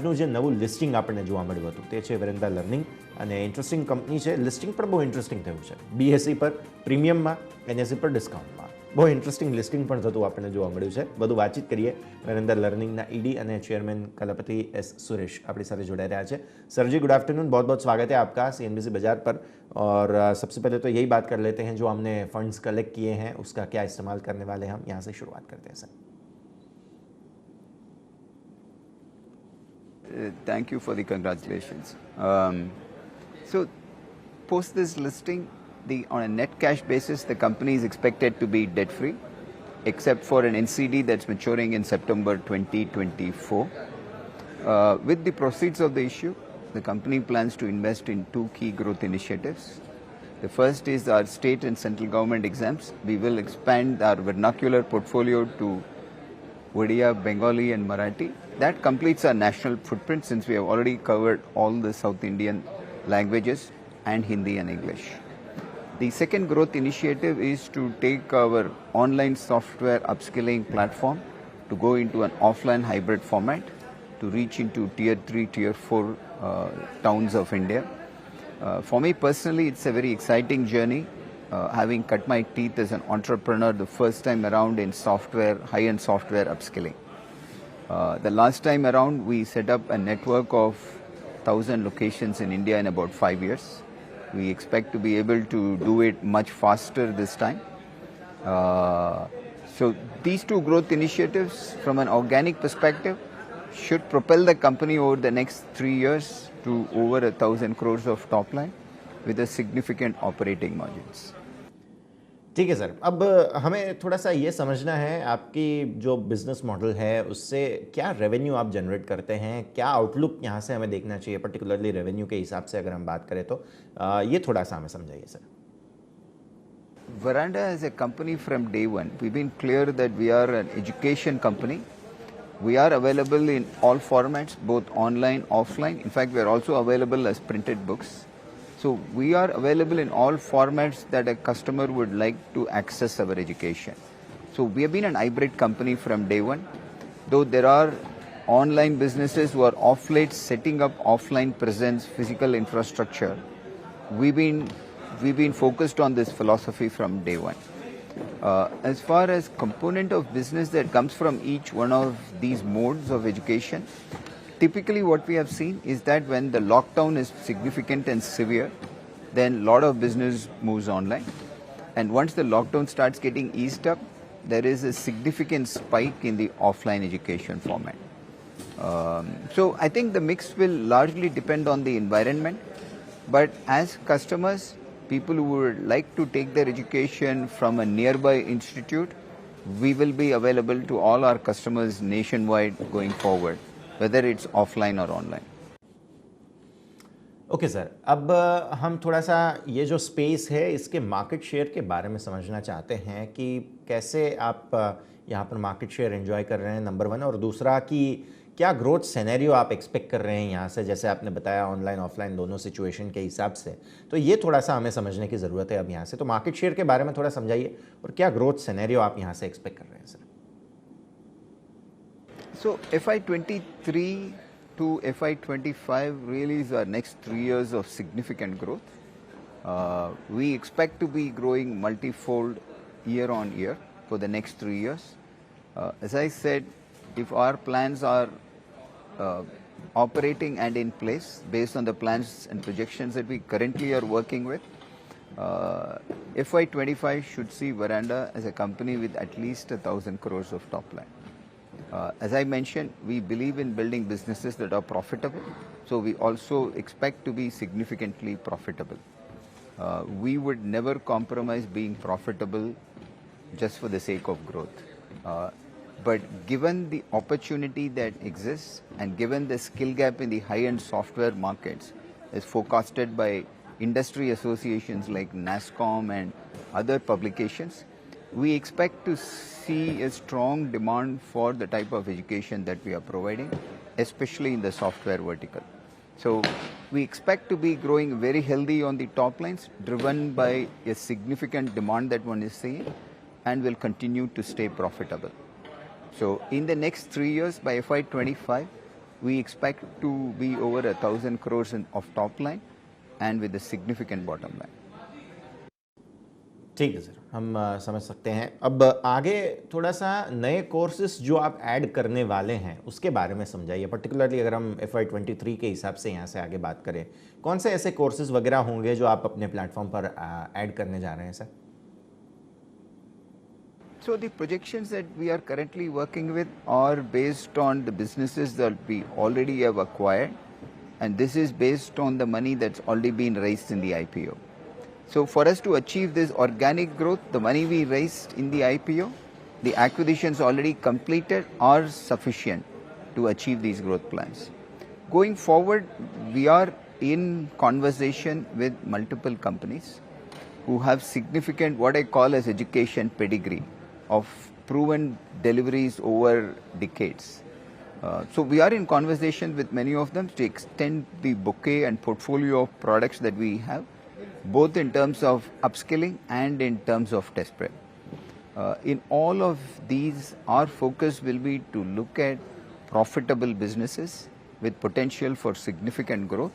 નું જે નવું લિસ્ટિંગ આપણને જોવા મળ્યું હતું તે છે વેરેન્ડા લર્નિંગ અને ઇન્ટરેસ્ટિંગ કંપની છે. લિસ્ટિંગ પણ બહુ ઇન્ટરેસ્ટિંગ થયું છે. બીએસસી પર પ્રીમિયમમાં, એનએસસી પર ડિસ્કાઉન્ટમાં બહુ ઇન્ટરેસ્ટિંગ લિસ્ટિંગ પણ થતું આપણને જોવા મળ્યું છે. બધું વાતચીત કરીએ. વેરેન્ડા લર્નિંગના ईडी અને चेयरमैन कलापति एस सुरेश अपनी साथ जुड़ा रहा है. सर जी गुड आफ्टरनून, बहुत बहुत स्वागत है आपका CNBC बाजार पर. और सबसे पहले तो यही बात कर लेते हैं, जो हमने फंड्स कलेक्ट किए हैं उसका क्या इस्तेमाल करने वाले हैं हम, यहाँ से शुरुआत करते हैं sir. Thank you for the congratulations. So, post this listing, on a net cash basis, the company is expected to be debt-free, except for an NCD that's maturing in September 2024. With the proceeds of the issue, the company plans to invest in two key growth initiatives. The first is our state and central government exams. We will expand our vernacular portfolio to Odia, Bengali and Marathi. That completes our national footprint, since we have already covered all the South Indian languages and Hindi and English. The second growth initiative is to take our online software upskilling platform to go into an offline hybrid format to reach into tier 3, tier 4 towns of India. For me personally, it's a very exciting journey, having cut my teeth as an entrepreneur the first time around in software, high-end software upskilling. The last time around, we set up a network of 1,000 locations in India in about 5 years. We expect to be able to do it much faster this time. So these two growth initiatives, from an organic perspective, should propel the company over the next 3 years to over 1,000 crores of top line with a significant operating margins. ठीक है sir. अब हमें थोड़ा सा ये समझना है, आपकी जो बिजनेस मॉडल है उससे क्या रेवेन्यू आप जनरेट करते हैं, क्या आउटलुक यहाँ से हमें देखना चाहिए, पर्टिकुलरली रेवेन्यू के हिसाब से अगर हम बात करें तो ये थोड़ा सा हमें समझाइए sir. Veranda as a company from day one, we've been clear that we are an education company. We are available in all formats, both online, offline. In fact, we are also available as printed books. So we are available in all formats that a customer would like to access our education. So we have been an hybrid company from day one. Though there are online businesses who are off late setting up offline presence, physical infrastructure, we've been focused on this philosophy from day one. As far as component of business that comes from each one of these modes of education, typically what we have seen is that when the lockdown is significant and severe, then a lot of business moves online. And once the lockdown starts getting eased up, there is a significant spike in the offline education format. So I think the mix will largely depend on the environment. But as customers, people who would like to take their education from a nearby institute, we will be available to all our customers nationwide going forward, whether it's offline or online. Okay sir. अब हम थोड़ा सा ये जो space है इसके market share के बारे में समझना चाहते हैं कि कैसे आप यहाँ पर मार्केट शेयर एंजॉय कर रहे हैं, नंबर वन. और दूसरा कि क्या ग्रोथ सिनेरियो आप एक्सपेक्ट कर रहे हैं यहाँ से, जैसे आपने बताया ऑनलाइन ऑफलाइन दोनों सिचुएशन के हिसाब से. तो ये थोड़ा सा हमें समझने की ज़रूरत है अब यहाँ से. तो मार्केट शेयर के बारे में थोड़ा समझाइए और क्या ग्रोथ सिनेरियो आप यहाँ से एक्सपेक्ट कर रहे हैं sir. So FY23 to FY25 really is our next 3 years of significant growth. We expect to be growing multifold year on year for the next 3 years. As I said, if our plans are operating and in place based on the plans and projections that we currently are working with, FY25 should see Veranda as a company with at least 1,000 crores of top line. As I mentioned, we believe in building businesses that are profitable, so we also expect to be significantly profitable. We would never compromise being profitable just for the sake of growth. But given the opportunity that exists and given the skill gap in the high-end software markets as forecasted by industry associations like NASSCOM and other publications, we expect to see a strong demand for the type of education that we are providing, especially in the software vertical. So we expect to be growing very healthy on the top lines, driven by a significant demand that one is seeing, and will continue to stay profitable. So in the next 3 years, by FY25, we expect to be over 1,000 crores of top line and with a significant bottom line. ठीक है sir, हम समझ सकते हैं। अब आगे थोड़ा सा नए कोर्सेज जो आप ऐड करने वाले हैं उसके बारे में समझाइए। पर्टिकुलरली अगर हम FY23 के हिसाब से यहाँ से आगे बात करें, कौन से ऐसे कोर्सेज वगैरह होंगे जो आप अपने प्लेटफॉर्म पर ऐड करने जा रहे हैं sir? So the projections that we are currently working with are based on the businesses that we already have acquired, and this is based on the money that's already been raised in the IPO. So for us to achieve this organic growth, the money we raised in the IPO, the acquisitions already completed are sufficient to achieve these growth plans. Going forward, we are in conversation with multiple companies who have significant, what I call as education pedigree of proven deliveries over decades. So we are in conversation with many of them to extend the bouquet and portfolio of products that we have, both in terms of upskilling and in terms of test prep. In all of these, our focus will be to look at profitable businesses with potential for significant growth,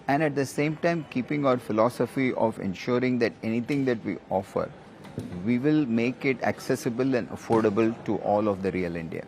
and at the same time keeping our philosophy of ensuring that anything that we offer, we will make it accessible and affordable to all of the real India.